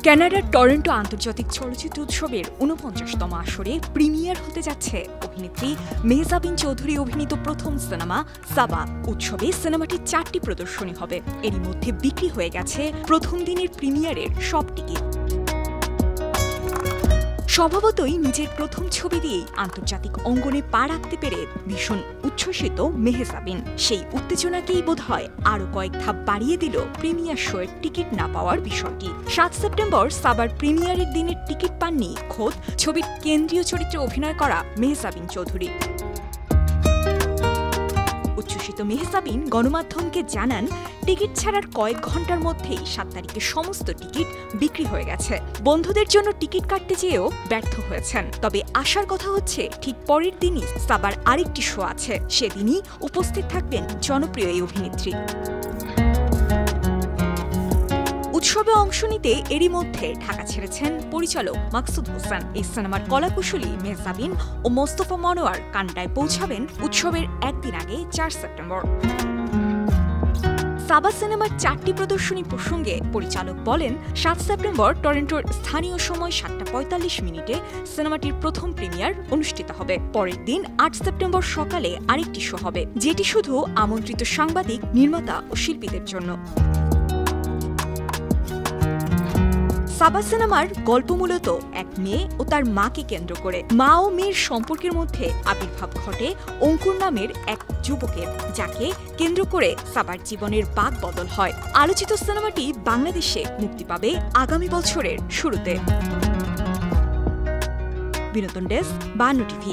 কানাডার টরন্টো আন্তর্জাতিক চলচ্চিত্র উৎসবের ৪৯তম আসরে প্রিমিয়ার হতে যাচ্ছে অভিনেত্রী মেহজাবিন চৌধুরী অভিনীত প্রথম সিনেমা সাবা। উৎসবে সিনেমাটির ৪টি প্রদর্শনী হবে। এরই মধ্যে বিক্রি হয়ে গেছে প্রথম দিনের প্রিমিয়ারের সব টিকিট। স্বভাবতই নিজের প্রথম ছবি দিয়েই আন্তর্জাতিক অঙ্গনে পা রাখতে পেরে ভীষণ উচ্ছ্বসিত মেহজাবিন। সেই উত্তেজনাকেই বোধহয় আরও কয়েক ধাপ বাড়িয়ে দিল প্রিমিয়ার শোয়ের টিকিট না পাওয়ার বিষয়টি। ৭ সেপ্টেম্বর সাবার প্রিমিয়ারের দিনের টিকিট পাননি খোদ ছবির কেন্দ্রীয় চরিত্রে অভিনয় করা মেহজাবিন চৌধুরী। উচ্ছ্বসিত মেহজাবিন গণমাধ্যমকে জানান, টিকিট ছাড়ার কয়েক ঘন্টার মধ্যেই ৭ তারিখে সমস্ত টিকিট বিক্রি হয়ে গেছে। বন্ধুদের জন্য টিকিট কাটতে চেয়েও ব্যর্থ হয়েছেন। তবে আশার কথা হচ্ছে, ঠিক পরের দিনই সাবার আরেকটি শো আছে, সেদিনই উপস্থিত থাকবেন জনপ্রিয় এই অভিনেত্রী। উৎসবে অংশ নিতে এরই মধ্যে ঢাকা ছেড়েছেন পরিচালক মাকসুদ হোসেন। এই সিনেমার কলাকুশলী মেহজাবিন ও মোস্তফা মনোয়ার কানাডায় পৌঁছাবেন উৎসবের একদিন আগে ৪ সেপ্টেম্বর। সাবা সিনেমার ৪টি প্রদর্শনী প্রসঙ্গে পরিচালক বলেন, ৭ সেপ্টেম্বর টরন্টোর স্থানীয় সময় ৭:৪৫ সিনেমাটির প্রথম প্রিমিয়ার অনুষ্ঠিত হবে। পরের দিন ৮ সেপ্টেম্বর সকালে আরেকটি শো হবে, যেটি শুধু আমন্ত্রিত সাংবাদিক, নির্মাতা ও শিল্পীদের জন্য। সাবা সিনেমার গল্প মূলত এক মেয়ে ও তার মাকে কেন্দ্র করে। মা ও মেয়ের সম্পর্কের মধ্যে আবির্ভাব ঘটে অঙ্কুর নামের এক যুবকের, যাকে কেন্দ্র করে সাবার জীবনের বাঁক বদল হয়। আলোচিত সিনেমাটি বাংলাদেশে মুক্তি পাবে আগামী বছরের শুরুতে। বিনোদন ডেস্ক, ৫২ টিভি।